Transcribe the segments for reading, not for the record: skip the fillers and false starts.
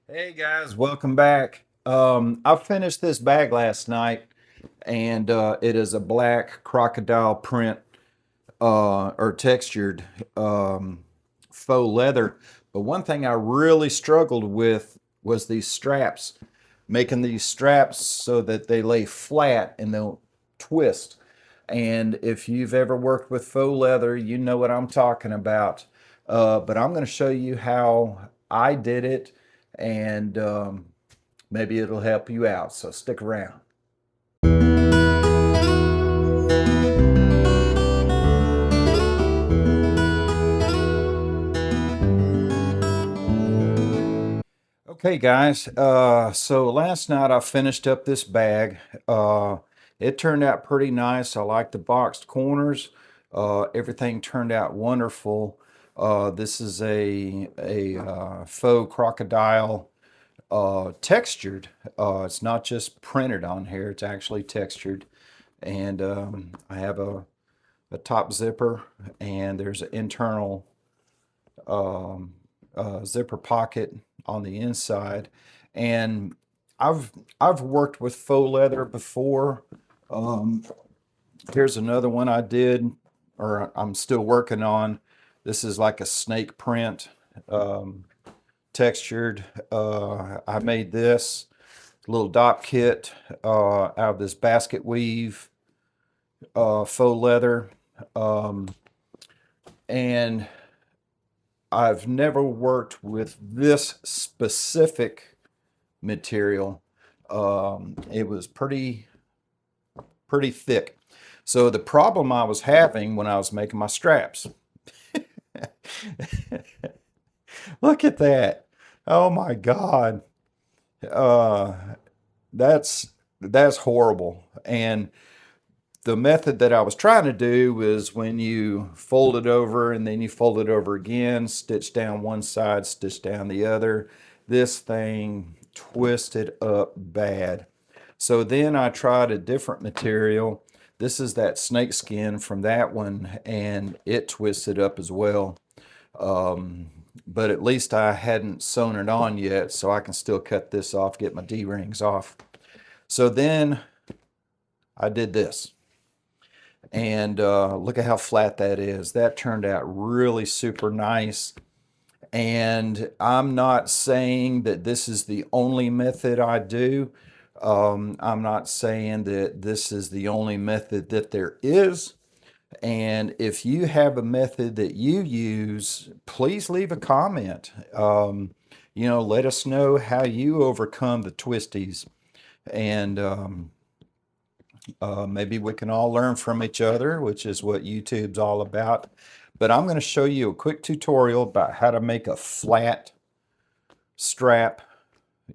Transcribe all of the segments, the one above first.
Hey guys, welcome back. I finished this bag last night, and it is a black crocodile print or textured faux leather. But one thing I really struggled with was these straps, making these straps so that they lay flat and they'll twist. And if you've ever worked with faux leather, you know what I'm talking about. But I'm going to show you how I did it, and maybe it'll help you out. So stick around. Okay, guys. So last night I finished up this bag. It turned out pretty nice. I like the boxed corners. Everything turned out wonderful. This is a faux crocodile textured. It's not just printed on here, it's actually textured. And I have a top zipper, and there's an internal um, zipper pocket on the inside. And I've worked with faux leather before. Um, Here's another one I did, or I'm still working on. This is like a snake print, um, textured. I made this little dop kit out of this basket weave faux leather. Um, and I've never worked with this specific material. It was pretty thick. So the problem I was having when I was making my straps, look at that. Oh my God. Uh, that's horrible. And the method that I was trying to do was when you fold it over and then you fold it over again, stitch down one side, stitch down the other. This thing twisted up bad. So then I tried a different material. This is that snake skin from that one, and it twisted up as well. But at least I hadn't sewn it on yet, so I can still cut this off, get my D-rings off. So then I did this. And look at how flat that is. That turned out really super nice. And I'm not saying that this is the only method I do. I'm not saying that this is the only method that there is. And if you have a method that you use, please leave a comment. Let us know how you overcome the twisties. And maybe we can all learn from each other, which is what YouTube's all about. But I'm going to show you a quick tutorial about how to make a flat strap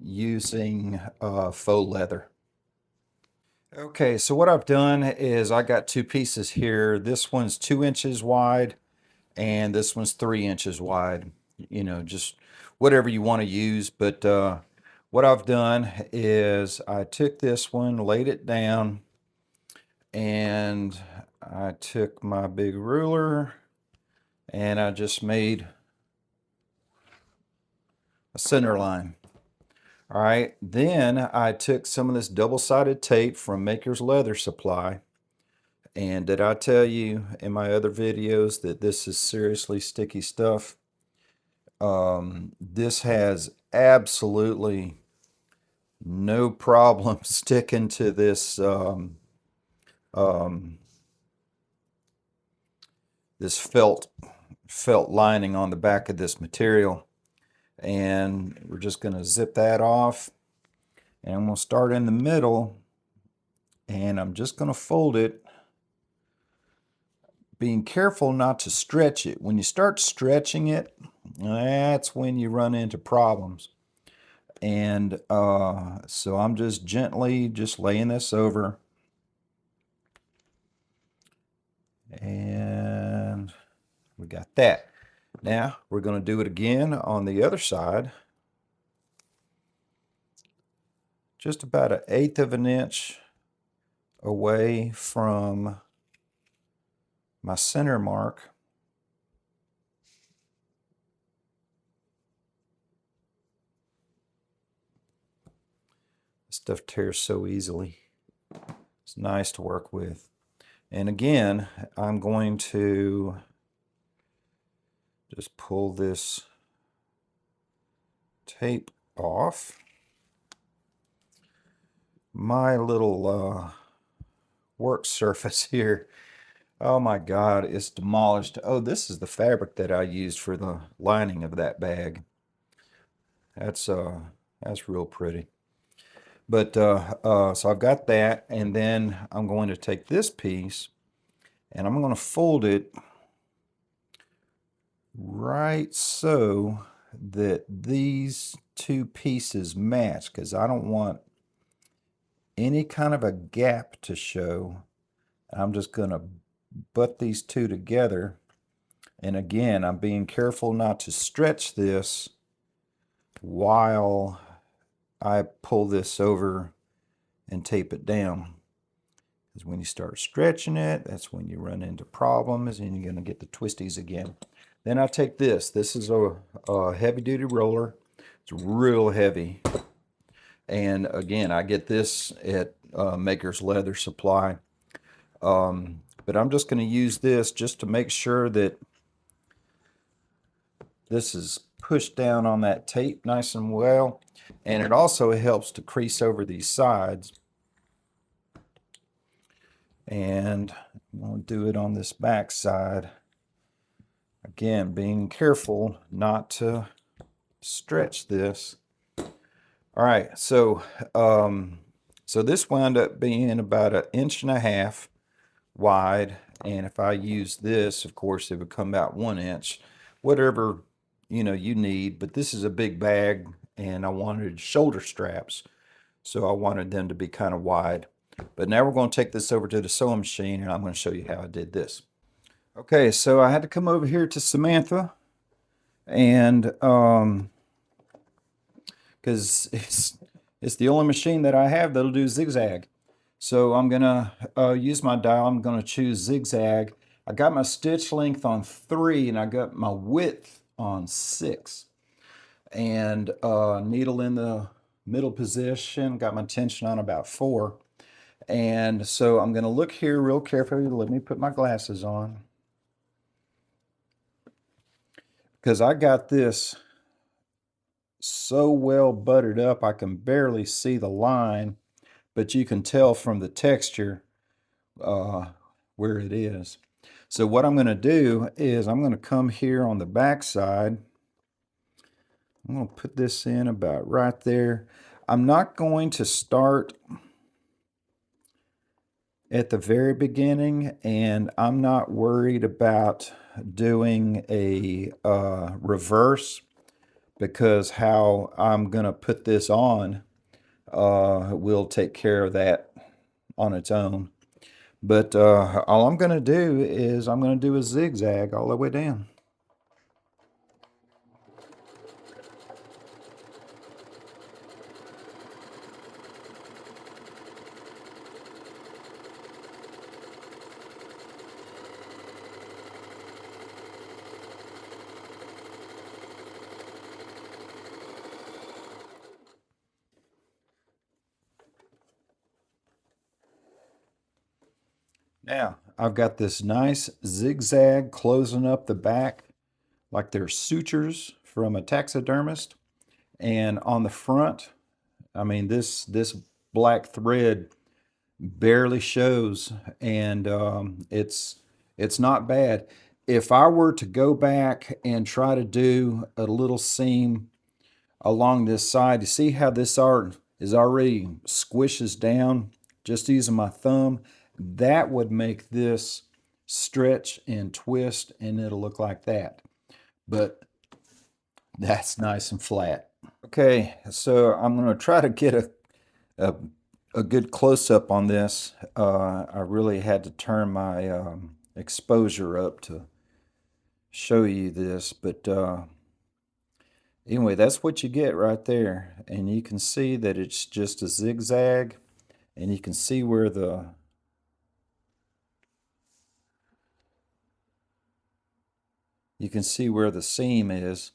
using faux leather. Okay, so what I've done is I got two pieces here. This one's 2 inches wide and this one's 3 inches wide. Just whatever you want to use. But what I've done is I took this one, laid it down, and I took my big ruler and I just made a center line. All right, then I took some of this double-sided tape from Maker's Leather Supply. And did I tell you in my other videos that this is seriously sticky stuff? This has absolutely no problem sticking to this this felt lining on the back of this material. And we're just going to zip that off, and I'm going to start in the middle, and I'm just going to fold it, being careful not to stretch it. When you start stretching it, that's when you run into problems. And so I'm just gently just laying this over, and we got that. Now we're going to do it again on the other side. Just about 1/8 of an inch away from my center mark. stuff tears so easily. It's nice to work with. And again, I'm going to just pull this tape off. My little work surface here, oh my God, it's demolished. Oh, this is the fabric that I used for the lining of that bag. That's real pretty. But so I've got that, and then I'm going to take this piece and I'm going to fold it right so that these two pieces match, because I don't want any kind of a gap to show. I'm just going to butt these two together. And again, I'm being careful not to stretch this while I pull this over and tape it down. Because when you start stretching it, that's when you run into problems and you're going to get the twisties again. Then I take this. This is a heavy-duty roller. It's real heavy. And again, I get this at Maker's Leather Supply. But I'm just going to use this just to make sure that this is pushed down on that tape nice and well. And it also helps to crease over these sides. And I'm going to do it on this back side. Again, being careful not to stretch this. All right, so so this wound up being about 1.5 inches wide, and if I use this, of course, it would come out 1 inch, whatever you need. But this is a big bag, and I wanted shoulder straps, so I wanted them to be kind of wide. But now we're going to take this over to the sewing machine, and I'm going to show you how I did this. Okay, so I had to come over here to Samantha, and because it's the only machine that I have that'll do zigzag. So I'm gonna use my dial. I'm gonna choose zigzag. I got my stitch length on 3 and I got my width on 6. And needle in the middle position, got my tension on about 4. And so I'm gonna look here real carefully. Let me put my glasses on. Because I got this so well buttered up I can barely see the line, but you can tell from the texture where it is. So what I'm going to do is I'm going to come here on the back side. I'm going to put this in about right there. I'm not going to start at the very beginning, and I'm not worried about doing a reverse, because how I'm going to put this on will take care of that on its own. But all I'm going to do is I'm going to do a zigzag all the way down. Now, I've got this nice zigzag closing up the back like they're sutures from a taxidermist. And on the front, I mean, this black thread barely shows, and it's not bad. If I were to go back and try to do a little seam along this side, you see how this art is already squishes down just using my thumb? That would make this stretch and twist, and it'll look like that. But that's nice and flat. Okay, so I'm going to try to get a good close-up on this. I really had to turn my exposure up to show you this, but anyway, that's what you get right there. And you can see that it's just a zigzag, and you can see where the seam is.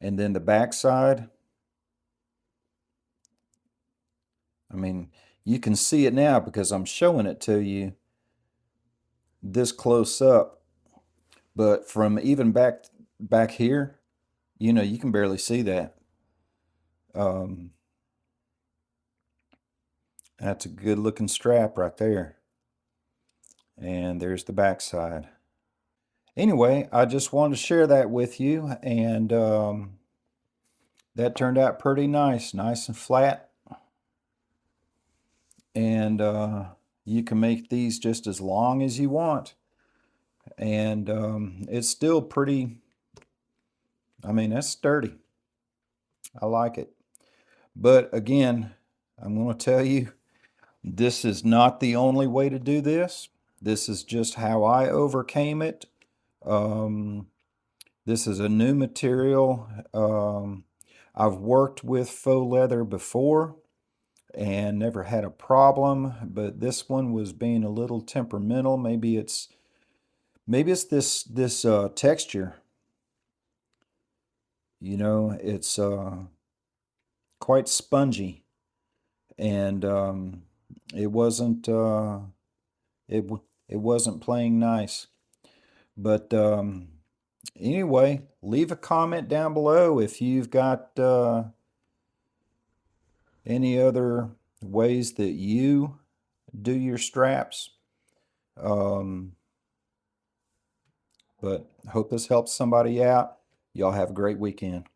And then the back side, I mean, you can see it now because I'm showing it to you this close up, but from even back here, you know, you can barely see that. Um, that's a good looking strap right there. And there's the back side. Anyway, I just wanted to share that with you, and that turned out pretty nice and flat. And you can make these just as long as you want. And it's still pretty, I mean, that's sturdy. I like it. But again, I'm going to tell you, this is not the only way to do this. This is just how I overcame it. Um, this is a new material. I've worked with faux leather before and never had a problem, but this one was being a little temperamental. Maybe it's this texture. You know, it's quite spongy, and it wasn't it wasn't playing nice. But anyway, leave a comment down below if you've got any other ways that you do your straps. Um, but hope this helps somebody out. Y'all have a great weekend.